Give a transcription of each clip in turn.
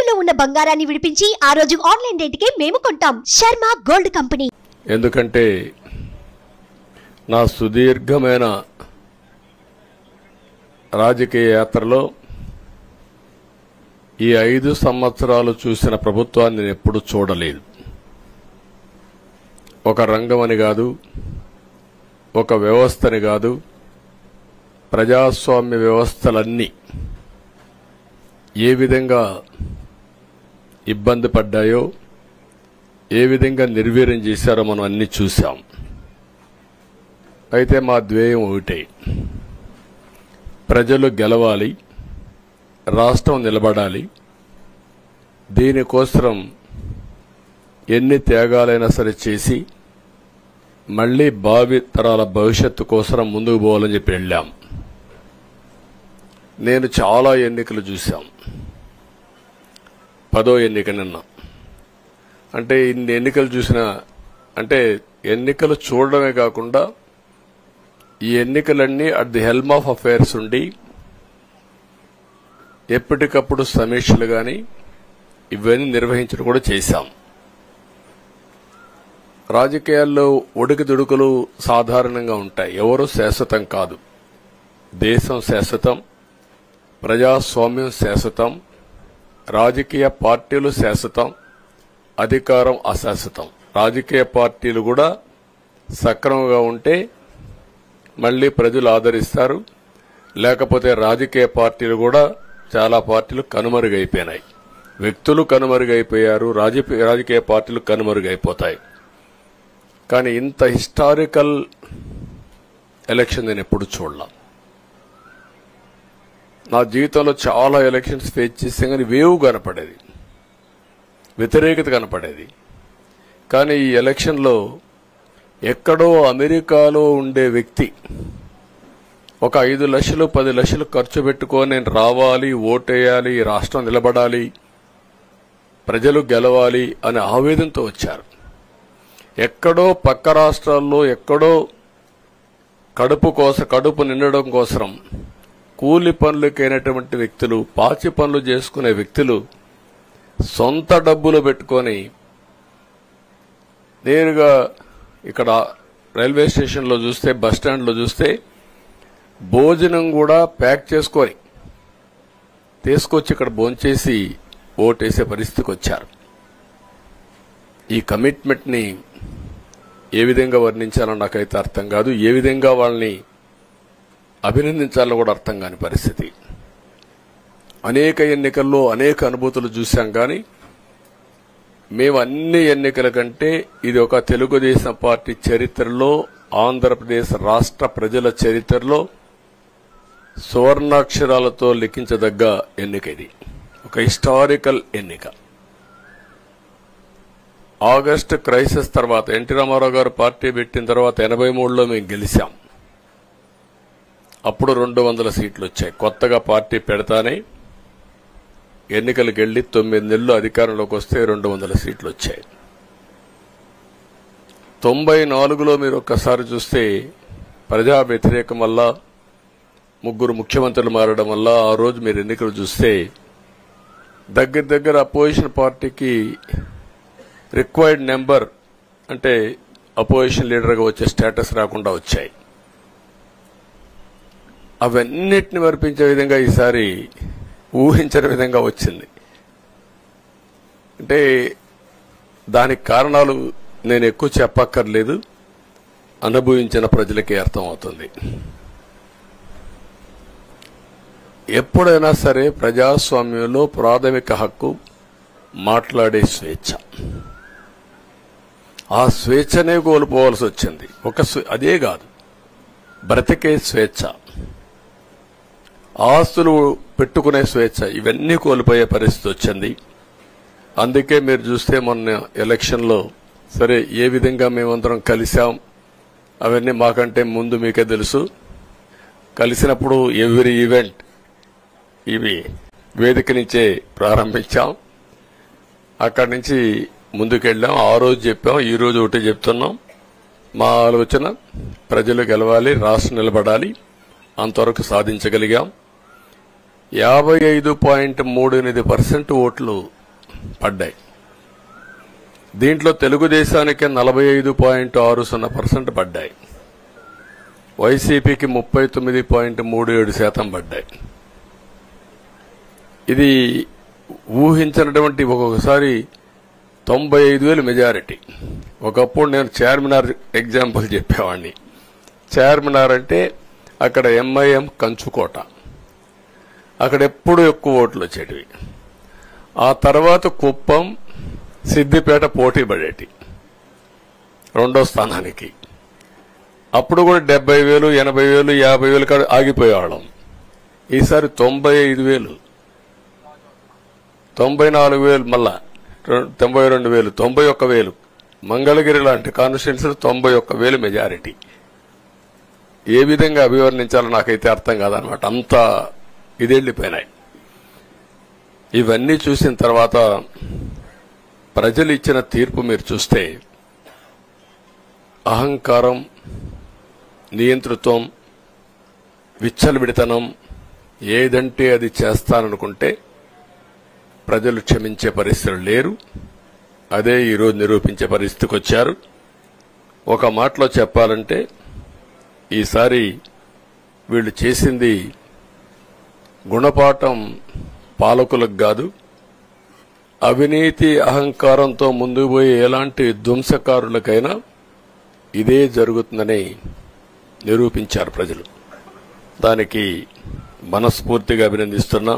తాకట్టులో ఉన్న బంగారాన్ని విడిపించి ఆ రోజు ఆన్లైన్ రేటుకే మేము కొంటాం. Sharma gold company. ఎందుకంటే నా సుదీర్ఘమైన రాజకీయ యాత్రలో ఈ 5 సంవత్సరాలు చూసిన ప్రభుత్వాన్ని నేను ఎప్పుడూ చూడలేదు. ఒక రంగమని కాదు, ఒక వ్యవస్థని కాదు, ప్రజాస్వామ్య వ్యవస్థలన్నీ ఏ విధంగా ఇబ్బంది పడ్డాయో, ఏ విధంగా నిర్వీర్యం చేశారో మనం అన్ని చూశాం. అయితే మా ధ్యేయం ఒకటే, ప్రజలు గెలవాలి, రాష్ట్రం నిలబడాలి. దీనికోసం ఎన్ని త్యాగాలైనా సరే చేసి మళ్లీ భావి తరాల భవిష్యత్తు కోసం ముందుకు పోవాలని చెప్పి వెళ్ళాం. నేను చాలా ఎన్నికలు చూశాం. 10వ ఎన్నిక నిన్న. అంటే ఇన్ని ఎన్నికలు చూసినా, అంటే ఎన్నికలు చూడడమే కాకుండా ఈ ఎన్నికలన్నీ at the helm of affairs ఉండి ఎప్పటికప్పుడు సమీక్షలు గాని ఇవన్నీ నిర్వహించడం కూడా చేశాం. రాజకీయాల్లో ఒడికిదుడుకులు సాధారణంగా ఉంటాయి. ఎవరు శాశ్వతం కాదు. దేశం శాశ్వతం, ప్రజాస్వామ్యం శాశ్వతం, రాజకీయ పార్టీలు శాశ్వతం, అధికారం అశాశ్వతం. రాజకీయ పార్టీలు కూడా సక్రమంగా ఉంటే మళ్లీ ప్రజలు ఆదరిస్తారు. లేకపోతే రాజకీయ పార్టీలు కూడా చాలా పార్టీలు కనుమరుగైపోయినాయి. వ్యక్తులు కనుమరుగైపోయారు, రాజకీయ పార్టీలు కనుమరుగైపోతాయి. కానీ ఇంత హిస్టారికల్ ఎలక్షన్ నేను ఎప్పుడు చూడలా. నా జీవితంలో చాలా ఎలక్షన్స్ ఫేస్ చేస్తే కానీ వేవ్ కనపడేది, వ్యతిరేకత కనపడేది. కానీ ఈ ఎలక్షన్లో ఎక్కడో అమెరికాలో ఉండే వ్యక్తి ఒక 5 లక్షలు 10 లక్షలు ఖర్చు పెట్టుకొని నేను రావాలి, ఓటేయాలి, రాష్ట్రం నిలబడాలి, ప్రజలు గెలవాలి అనే ఆవేదనతో వచ్చారు. ఎక్కడో పక్క రాష్ట్రాల్లో ఎక్కడో కడుపు నిండడం కోసం కూలి పనులకైనటువంటి వ్యక్తులు, పాచి పనులు చేసుకునే వ్యక్తులు సొంత డబ్బులు పెట్టుకొని నేరుగా ఇక్కడ రైల్వే స్టేషన్లో చూస్తే, బస్టాండ్లో చూస్తే భోజనం కూడా ప్యాక్ చేసుకొని తీసుకొచ్చి ఇక్కడ భోంచేసి ఓటేసే పరిస్థితికి వచ్చారు. ఈ కమిట్మెంట్ ని ఏ విధంగా వర్ణించాలో నాకైతే అర్థం కాదు. ఏ విధంగా వాళ్ళని అభినందించాలో కూడా అర్థం కాని పరిస్థితి. అనేక ఎన్నికల్లో అనేక అనుభూతులు చూశాం. కానీ మేము అన్ని ఎన్నికల కంటే ఇది ఒక తెలుగుదేశం పార్టీ చరిత్రలో, ఆంధ్రప్రదేశ్ రాష్ట్ర ప్రజల చరిత్రలో సువర్ణాక్షరాలతో లిఖించదగ్గ ఎన్నిక. ఇది ఒక హిస్టారికల్ ఎన్నిక. ఆగస్టు క్రైసిస్ తర్వాత ఎన్టీ రామారావు గారు పార్టీ పెట్టిన తర్వాత 83లో మేము గెలిచాం. అప్పుడు 200 సీట్లు వచ్చాయి. కొత్తగా పార్టీ పెడతానే ఎన్నికలకు వెళ్లి 9 నెలలు అధికారంలోకి వస్తే 200 సీట్లు వచ్చాయి. 94లో మీరు ఒక్కసారి చూస్తే ప్రజా వ్యతిరేకం వల్ల 3 ముఖ్యమంత్రులు మారడం వల్ల ఆ రోజు మీరు ఎన్నికలు చూస్తే దగ్గర అపోజిషన్ పార్టీకి రిక్వైర్డ్ నెంబర్, అంటే అపోజిషన్ లీడర్గా వచ్చే స్టేటస్ రాకుండా వచ్చాయి. అవన్నిటిని వర్పించే విధంగా ఈసారి ఊహించని విధంగా వచ్చింది. అంటే దానికి కారణాలు నేను ఎక్కువ చెప్పక్కర్లేదు, అనుభవించిన ప్రజలకే అర్థమవుతుంది. ఎప్పుడైనా సరే ప్రజాస్వామ్యంలో ప్రాథమిక హక్కు మాట్లాడే స్వేచ్ఛ. ఆ స్వేచ్ఛనే కోల్పోవాల్సి వచ్చింది. అదే కాదు, బ్రతికే స్వేచ్ఛ, ఆస్తులు పెట్టుకునే స్వేచ్ఛ, ఇవన్నీ కోల్పోయే పరిస్థితి వచ్చింది. అందుకే మీరు చూస్తే మొన్న ఎలక్షన్లో సరే ఏ విధంగా మేమందరం కలిశాం అవన్నీ మాకంటే ముందు మీకే తెలుసు. కలిసినప్పుడు ఎవ్రీ ఈవెంట్ ఇవి వేదిక నుంచే ప్రారంభించాం. అక్కడి నుంచి ముందుకెళ్ళాం. ఆ రోజు చెప్పాం, ఈ రోజు ఒకటి చెప్తున్నాం. మా ఆలోచన ప్రజలు గెలవాలి, రాష్ట్రం నిలబడాలి. అంతవరకు సాధించగలిగాం. 55.38% ఓట్లు పడ్డాయి. దీంట్లో తెలుగుదేశానికి 45.60% పడ్డాయి, వైసీపీకి 39.37% పడ్డాయి. ఇది ఊహించినటువంటి ఒక్కొక్కసారి 95,000 మెజారిటీ. ఒకప్పుడు నేను చార్మినార్ ఎగ్జాంపుల్ చెప్పేవాడిని. చార్మినార్ అంటే అక్కడ ఎంఐఎం కంచుకోట, అక్కడ ఎప్పుడు ఎక్కువ ఓట్లు వచ్చేటివి. ఆ తర్వాత కుప్పం, సిద్దిపేట పోటీ పడేటి రెండో స్థానానికి. అప్పుడు కూడా 70,000, 80,000, 50,000 కాడ ఆగిపోయేవాళ్ళం. ఈసారి 95,000, 94,000, మళ్ళా 92,000, 91,000. మంగళగిరి లాంటి కాన్స్టిట్యున్సీలు 91,000 మెజారిటీ. ఏ విధంగా అభివర్ణించాలో నాకైతే అర్థం కాదనమాట. అంత ఇదెళ్లిపోయినాయి. ఇవన్నీ చూసిన తర్వాత ప్రజలు ఇచ్చిన తీర్పు మీరు చూస్తే అహంకారం, నియంతృత్వం, విచ్చలవిడితనం, ఏదంటే అది చేస్తాననుకుంటే ప్రజలు క్షమించే పరిస్థితులు లేరు. అదే ఈరోజు నిరూపించే పరిస్థితికి వచ్చారు. ఒక మాటలో చెప్పాలంటే ఈసారి వీళ్ళు చేసింది గుణపాఠం పాలకులకు కాదు, అవినీతి అహంకారంతో ముందుకు పోయే ఎలాంటి ధ్వంసకారులకైనా ఇదే జరుగుతుందని నిరూపించారు ప్రజలు. దానికి మనస్ఫూర్తిగా అభినందిస్తున్నా.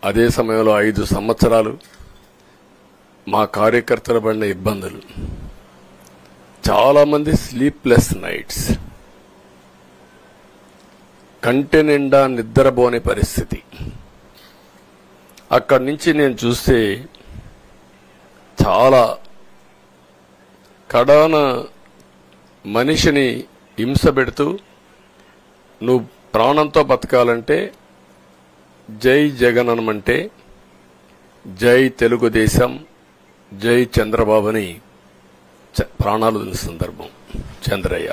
అదే సమయంలో 5 సంవత్సరాలు మా కార్యకర్తలు పడిన ఇబ్బందులు, చాలా మంది స్లీప్లెస్ నైట్స్, కంటి నిండా నిద్రపోని పరిస్థితి. అక్కడి నుంచి నేను చూస్తే చాలా కడాన మనిషిని హింస పెడుతూ, నువ్వు ప్రాణంతో బతకాలంటే జై జగన్ అనమంటే జై తెలుగుదేశం, జై చంద్రబాబుని ప్రాణాలు వదిలిన సందర్భం చంద్రయ్య.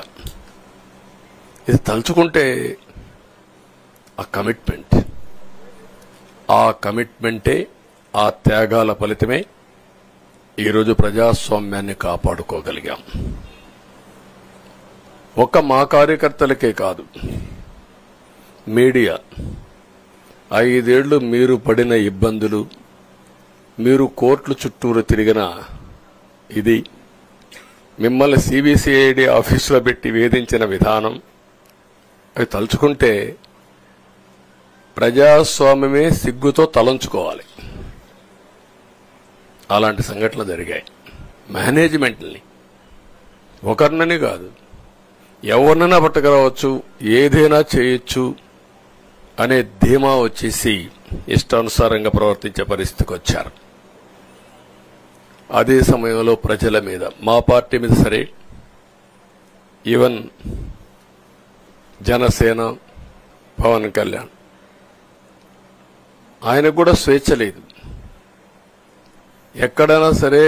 ఇది తలుచుకుంటే ఆ కమిట్మెంటే, ఆ త్యాగాల ఫలితమే ఈరోజు ప్రజాస్వామ్యాన్ని కాపాడుకోగలిగాం. ఒక్క మా కార్యకర్తలకే కాదు, మీడియా 5 ఏళ్లు మీరు పడిన ఇబ్బందులు, మీరు కోర్టుల చుట్టూరు తిరిగిన ఇది, మిమ్మల్ని సిబిసిఐడి ఆఫీసులో పెట్టి వేధించిన విధానం, అవి తలుచుకుంటే ప్రజాస్వామ్యమే సిగ్గుతో తలంచుకోవాలి. అలాంటి సంఘటనలు జరిగాయి. మేనేజ్మెంట్ని ఒకరినని కాదు, ఎవరినైనా పట్టుకురావచ్చు, ఏదైనా చేయొచ్చు అనే ధీమా వచ్చేసి ఇష్టానుసారంగా ప్రవర్తించే పరిస్థితికి వచ్చారు. అదే సమయంలో ప్రజల మీద, మా పార్టీ మీద సరే, ఈవెన్ జనసేన, పవన్ కళ్యాణ్, ఆయనకు కూడా స్వేచ్ఛ లేదు. ఎక్కడైనా సరే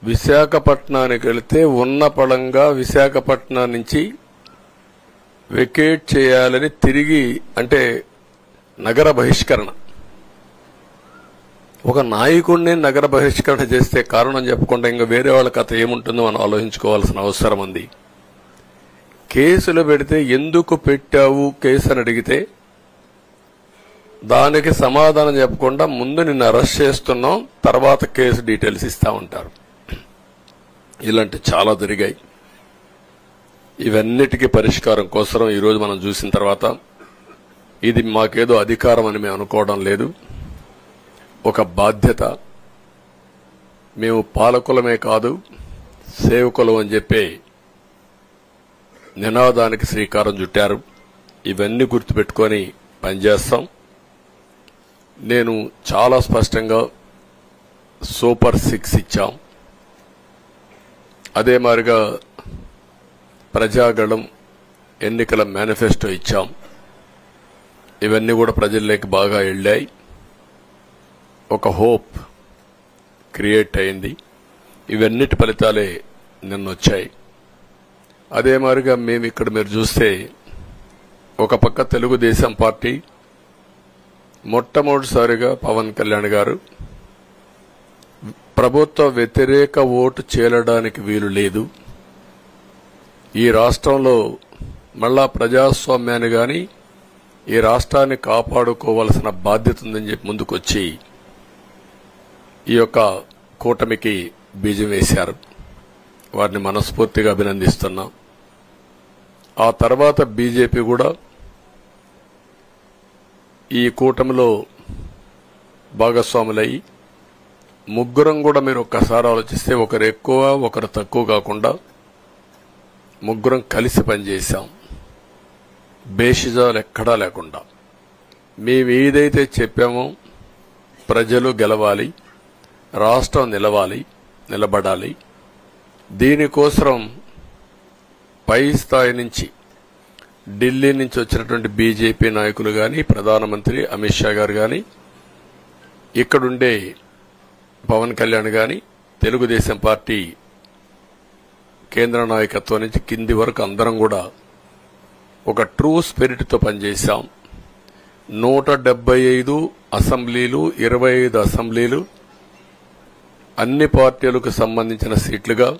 విశాఖపట్నానికి వెళితే ఉన్న పళంగా విశాఖపట్నం నుంచి వెకేట్ చేయాలని తిరిగి, అంటే నగర బహిష్కరణ, ఒక నాయకుడిని నగర బహిష్కరణ చేస్తే కారణం చెప్పకుండా ఇంకా వేరే వాళ్ళ కథ ఏముంటుందో మనం ఆలోచించుకోవాల్సిన అవసరం ఉంది. కేసులు పెడితే ఎందుకు పెట్టావు కేసు అని అడిగితే దానికి సమాధానం చెప్పకుండా ముందు నిన్ను అరెస్ట్ చేస్తున్నాం, తర్వాత కేసు డీటెయిల్స్ ఇస్తా ఉంటారు. ఇలాంటి చాలా జరిగాయి. ఇవన్నిటికీ పరిష్కారం కోసం ఈరోజు మనం చూసిన తర్వాత ఇది మాకేదో అధికారం అని మేము అనుకోవడం లేదు, ఒక బాధ్యత. మేము పాలకులమే కాదు సేవకులం అని చెప్పి నినాదానికి శ్రీకారం చుట్టారు. ఇవన్నీ గుర్తుపెట్టుకొని పనిచేస్తాం. నేను చాలా స్పష్టంగా సూపర్ 6 ఇచ్చాం. అదే మాదిరిగా ప్రజాగళం ఎన్నికల మేనిఫెస్టో ఇచ్చాం. ఇవన్నీ కూడా ప్రజల్లోకి బాగా వెళ్ళాయి. ఒక హోప్ క్రియేట్ అయింది. ఇవన్నిటి ఫలితాలే నిన్న వచ్చాయి. అదే మాదిరిగా మేము ఇక్కడ మీరు చూస్తే ఒక పక్క తెలుగుదేశం పార్టీ మొట్టమొదటిసారిగా పవన్ కళ్యాణ్ గారు ప్రభుత్వ వ్యతిరేక ఓటు చేరడానికి వీలు లేదు. ఈ రాష్ట్రంలో మళ్ళా ప్రజాస్వామ్యాన్ని గాని ఈ రాష్ట్రాన్ని కాపాడుకోవాల్సిన బాధ్యత ఉందని చెప్పి ముందుకొచ్చి ఈ యొక్క కూటమికి బీజం వేశారు. వారిని మనస్ఫూర్తిగా అభినందిస్తున్నాం. ఆ తర్వాత బీజేపీ కూడా ఈ కూటమిలో భాగస్వాములై ముగ్గురం కూడా మీరు ఒక్కసారి ఆలోచిస్తే ఒకరు ఎక్కువ ఒకరు తక్కువ కాకుండా ముగ్గురం కలిసి పనిచేశాం. బేషిజాలు ఎక్కడా లేకుండా మేము ఏదైతే చెప్పామో ప్రజలు గెలవాలి, రాష్ట్రం నిలబడాలి, దీనికోసం పై స్థాయి నుంచి ఢిల్లీ నుంచి వచ్చినటువంటి బీజేపీ నాయకులు గాని, ప్రధానమంత్రి అమిత్ షా గారు గాని, ఇక్కడుండే పవన్ కళ్యాణ్ గాని, తెలుగుదేశం పార్టీ కేంద్ర నాయకత్వం నుంచి కింది వరకు అందరం కూడా ఒక ట్రూ స్పిరిట్ తో పనిచేశాం. 175 అసెంబ్లీలు, 25 అసెంబ్లీలు అన్ని పార్టీలకు సంబంధించిన సీట్లుగా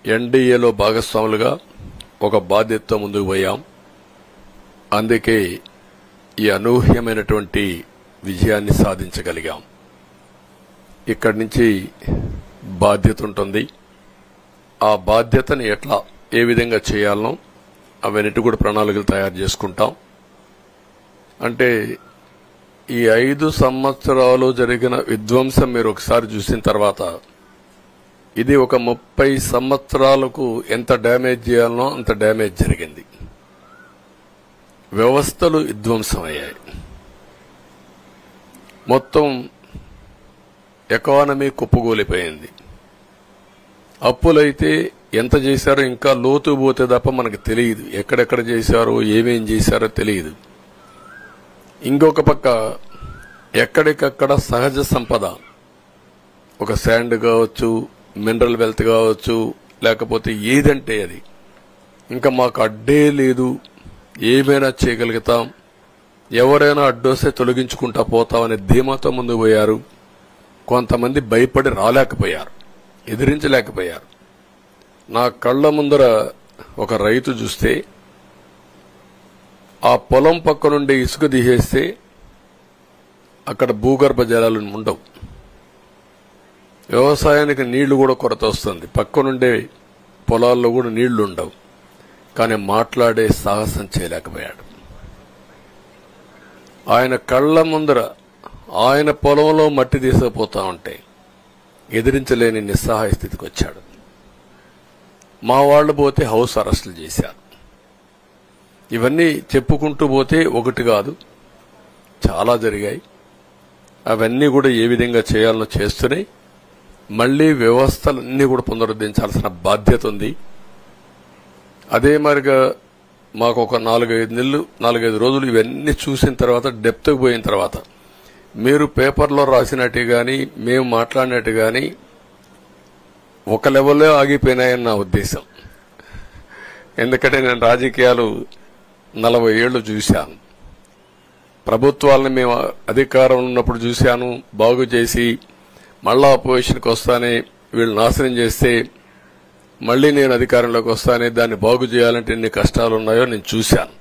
ఎన్డీఏలో భాగస్వాములుగా ఒక బాధ్యతతో ముందుకు పోయాం. అందుకే ఈ అనూహ్యమైనటువంటి విజయాన్ని సాధించగలిగాం. ఇక్కడి నుంచి బాధ్యత ఉంటుంది. ఆ బాధ్యతని ఏ విధంగా చేయాలనో అవన్నిటి కూడా ప్రణాళికలు తయారు చేసుకుంటాం. అంటే ఈ 5 సంవత్సరాలు జరిగిన విధ్వంసం మీరు ఒకసారి చూసిన తర్వాత ఇది ఒక 30 సంవత్సరాలకు ఎంత డ్యామేజ్ చేయాలనో అంత డ్యామేజ్ జరిగింది. వ్యవస్థలు విధ్వంసమయ్యాయి. మొత్తం ఎకానమీ కుప్పగూలిపోయింది. అప్పులైతే ఎంత చేశారో ఇంకా లోతు పోతే తప్ప మనకు తెలియదు. ఎక్కడెక్కడ చేశారో ఏమేం చేశారో తెలియదు. ఇంకొక పక్క ఎక్కడికక్కడ సహజ సంపద, ఒక శాండ్ కావచ్చు, మినరల్ వెల్త్ కావచ్చు, లేకపోతే ఏదంటే అది ఇంకా మాకు అడ్డే లేదు, ఏమైనా చేయగలుగుతాం, ఎవరైనా అడ్డొస్తే తొలగించుకుంటా పోతామనే ధీమాతో ముందుకు పోయారు. కొంతమంది భయపడి రాలేకపోయారు, ఎదిరించలేకపోయారు. నా కళ్ల ముందర ఒక రైతు చూస్తే ఆ పొలం పక్క నుండి ఇసుక తీసేస్తే అక్కడ భూగర్భ జలాలు ఉండవు. వ్యవసాయానికి నీళ్లు కూడా కొరత వస్తుంది. పక్క నుండే పొలాల్లో కూడా నీళ్లు ఉండవు. కానీ మాట్లాడే సాహసం చేయలేకపోయాడు. ఆయన కళ్ల ముందర ఆయన పొలంలో మట్టి తీసుకుపోతా ఉంటే ఎదిరించలేని నిస్సహాయ స్థితికి వచ్చాడు. మా వాళ్లు పోతే హౌస్ అరెస్టులు చేశారు. ఇవన్నీ చెప్పుకుంటూ పోతే ఒకటి కాదు, చాలా జరిగాయి. అవన్నీ కూడా ఏ విధంగా చేయాలనో చేస్తూనే మళ్లీ వ్యవస్థలన్నీ కూడా పునరుద్ధరించాల్సిన బాధ్యత ఉంది. అదే మరిగా మాకు ఒక 4-5 రోజులు ఇవన్నీ చూసిన తర్వాత డెప్త్కి పోయిన తర్వాత మీరు పేపర్లో రాసినట్టు గాని మేము మాట్లాడినట్టు గాని ఒక లెవెల్లో ఆగిపోయినాయని నా ఉద్దేశం. ఎందుకంటే నేను రాజకీయాలు 40 ఏళ్లు చూశాను. ప్రభుత్వాలను మేము అధికారంలో ఉన్నప్పుడు చూశాను. బాగు చేసి మళ్ళా అపోజిషన్కి వస్తానే వీళ్ళు నాశనం చేస్తే మళ్లీ నేను అధికారంలోకి వస్తానే దాన్ని బాగు చేయాలంటే ఎన్ని కష్టాలు ఉన్నాయో నేను చూశాను.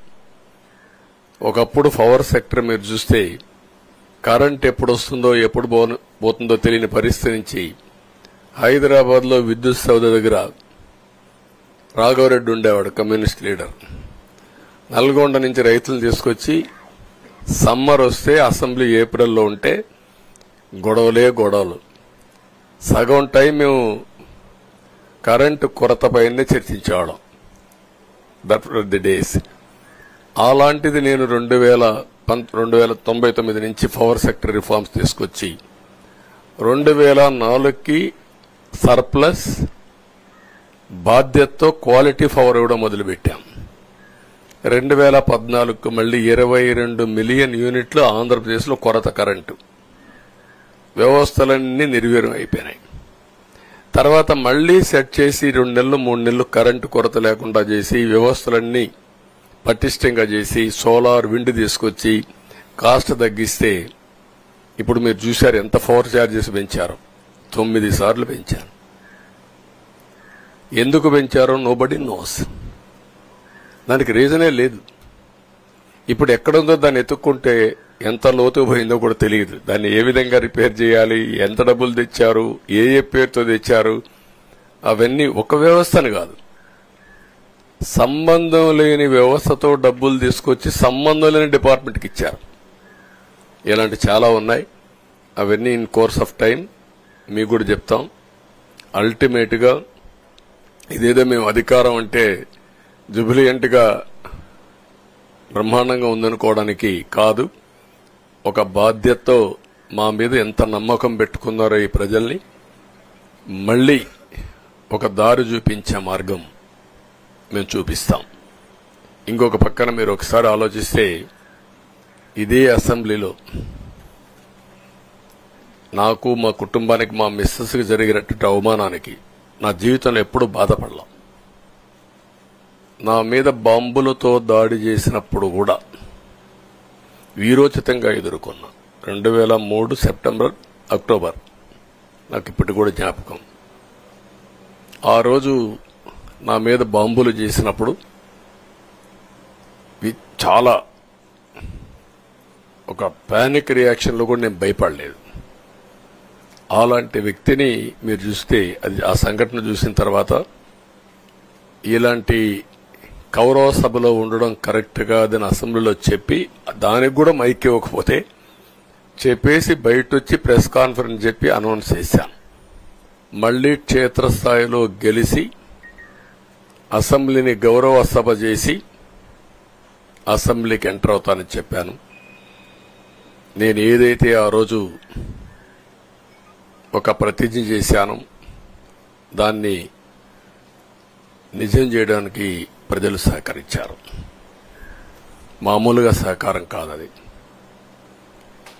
ఒకప్పుడు పవర్ సెక్టర్ మీరు చూస్తే కరెంట్ ఎప్పుడు వస్తుందో ఎప్పుడు పోతుందో తెలియని పరిస్థితి నుంచి హైదరాబాద్ లో విద్యుత్ సౌధ దగ్గర రాఘవరెడ్డి ఉండేవాడు, కమ్యూనిస్ట్ లీడర్. నల్గొండ నుంచి రైతులను తీసుకొచ్చి సమ్మర్ వస్తే అసెంబ్లీ ఏప్రిల్లో ఉంటే గొడవలు. సగం టైం మేము కరెంటు కొరత పైనే చర్చించేవాళ్ళం. That were the days. అలాంటిది నేను 1999 నుంచి పవర్ సెక్టర్ రిఫార్మ్స్ తీసుకొచ్చి 2004కి సర్ప్లస్ బాధ్యతతో క్వాలిటీ పవర్ ఇవ్వడం మొదలుపెట్టాం. 2014కు మళ్లీ 22 మిలియన్ యూనిట్లు ఆంధ్రప్రదేశ్లో కొరత కరెంటు. వ్యవస్థలన్నీ నిర్వీర్యం అయిపోయినాయి. తర్వాత మళ్లీ సెట్ చేసి 2 నెలలు 3 నెలలు కరెంటు కొరత లేకుండా చేసి వ్యవస్థలన్నీ పటిష్టంగా చేసి సోలార్ విండ్ తీసుకొచ్చి కాస్ట్ తగ్గిస్తే ఇప్పుడు మీరు చూశారు ఎంత పవర్ ఛార్జెస్ పెంచారు. 9 సార్లు పెంచాను. ఎందుకు పెంచారో నోబడీ నోస్. దానికి రీజనే లేదు. ఇప్పుడు ఎక్కడుందో దాన్ని ఎత్తుక్కుంటే ఎంత లోతు పోయిందో కూడా తెలియదు. దాన్ని ఏ విధంగా రిపేర్ చేయాలి, ఎంత డబ్బులు తెచ్చారు, ఏ పేరుతో తెచ్చారు, అవన్నీ ఒక వ్యవస్థను కాదు, సంబంధం లేని వ్యవస్థతో డబ్బులు తీసుకొచ్చి సంబంధం లేని డిపార్ట్మెంట్కి ఇచ్చారు. ఇలాంటి చాలా ఉన్నాయి. అవన్నీ ఇన్ కోర్స్ ఆఫ్ టైం మీకు కూడా చెప్తాం. అల్టిమేట్ గా ఇదేదో మేము అధికారం అంటే జుబిలియంట్ గా బ్రహ్మాండంగా ఉందనుకోవడానికి కాదు. ఒక బాధ్యతతో మా మీద ఎంత నమ్మకం పెట్టుకున్నారో ఈ ప్రజల్ని మళ్లీ ఒక దారి చూపించే మార్గం మేము చూపిస్తాం. ఇంకొక పక్కన మీరు ఒకసారి ఆలోచిస్తే ఇదే అసెంబ్లీలో నాకు, మా కుటుంబానికి, మా మిస్సెస్కి జరిగినటువంటి అవమానానికి నా జీవితంలో ఎప్పుడూ బాధపడలా. నా మీద బాంబులతో దాడి చేసినప్పుడు కూడా వీరోచితంగా ఎదుర్కొన్నా. 2003 సెప్టెంబర్, అక్టోబర్ నాకు ఇప్పటికి కూడా జ్ఞాపకం. ఆ రోజు నా మీద బాంబులు చేసినప్పుడు చాలా ఒక పానిక్ రియాక్షన్లో కూడా నేను భయపడలేదు. అలాంటి వ్యక్తిని మీరు చూస్తే ఆ సంఘటన చూసిన తర్వాత ఇలాంటి కౌరవ సభలో ఉండడం కరెక్ట్ కాదని అసెంబ్లీలో చెప్పి దానికి కూడా మైక్ ఇవ్వకపోతే చెప్పేసి బయటొచ్చి ప్రెస్ కాన్ఫరెన్స్ చెప్పి అనౌన్స్ చేశాను. మళ్లీ క్షేత్రస్థాయిలో గెలిచి అసెంబ్లీని గౌరవ సభ చేసి అసెంబ్లీకి ఎంటర్ అవుతానని చెప్పాను. నేను ఏదైతే ఆ రోజు ఒక ప్రతిజ్ఞ చేశానో దాన్ని నిజం చేయడానికి ప్రజలు సహకరించారు. మామూలుగా సహకారం కాదది.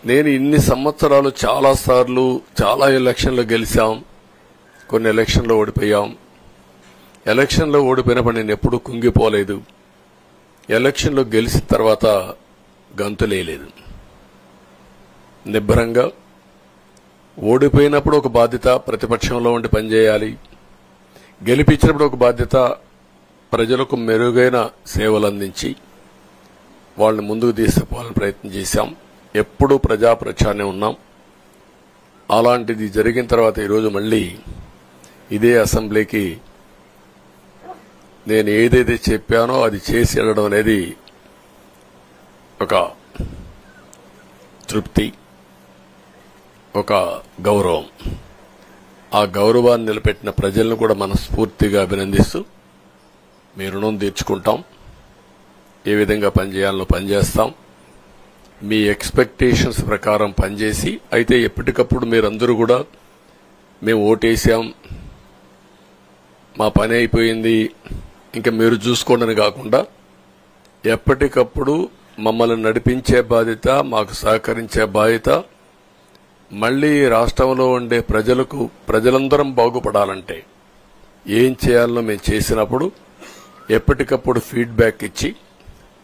నేను ఇన్ని సంవత్సరాలు చాలాసార్లు చాలా ఎలక్షన్లో గెలిచాం, కొన్ని ఎలక్షన్లో ఓడిపోయాం. ఎలక్షన్లో ఓడిపోయినప్పుడు నేను ఎప్పుడూ కుంగిపోలేదు. ఎలక్షన్లో గెలిచిన తర్వాత గంతులేయలేదు. నిబ్బరంగా ఓడిపోయినప్పుడు ఒక బాధ్యత ప్రతిపక్షంలో ఉండి పనిచేయాలి, గెలిపించినప్పుడు ఒక బాధ్యత ప్రజలకు మెరుగైన సేవలు అందించి వాళ్ళని ముందుకు తీసుకుపోవాలని ప్రయత్నం చేశాం. ఎప్పుడూ ప్రజాప్రచారనే ఉన్నాం. అలాంటిది జరిగిన తర్వాత ఈరోజు మళ్లీ ఇదే అసెంబ్లీకి నేను ఏదైతే చెప్పానో అది చేసి వెళ్ళడం అనేది ఒక తృప్తి, ఒక గౌరవం. ఆ గౌరవాన్ని నిలబెట్టిన ప్రజలను కూడా మనస్ఫూర్తిగా అభినందిస్తూ మీ రుణం తీర్చుకుంటాం. ఏ విధంగా పనిచేయాలో పనిచేస్తాం. మీ ఎక్స్పెక్టేషన్స్ ప్రకారం పనిచేసి అయితే ఎప్పటికప్పుడు మీరందరూ కూడా మేము ఓటేసాం, మా పని అయిపోయింది, ఇంకా మీరు చూసుకోండి కాకుండా ఎప్పటికప్పుడు మమ్మల్ని నడిపించే బాధ్యత, మాకు సహకరించే బాధ్యత, మళ్లీ రాష్ట్రంలో ఉండే ప్రజలందరం బాగుపడాలంటే ఏం చేయాలో మేము చేసినప్పుడు ఎప్పటికప్పుడు ఫీడ్బ్యాక్ ఇచ్చి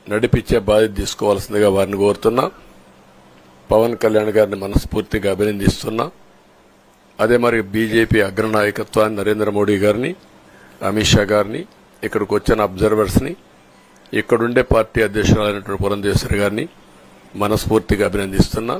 నడిపించే బాధ్యత తీసుకోవాల్సిందిగా వారిని కోరుతున్నా. పవన్ కళ్యాణ్ గారిని మనస్ఫూర్తిగా అభినందిస్తున్నా. అదే మరి బీజేపీ అగ్రనాయకత్వాన్ని నరేంద్ర మోడీ గారిని, అమిత్ షా గారిని, ఇక్కడికి వచ్చిన అబ్జర్వర్స్ ని, ఇక్కడుండే పార్టీ అధ్యక్షురాలైనటువంటి పురంధేశ్వరి గారిని మనస్ఫూర్తిగా అభినందిస్తున్నా.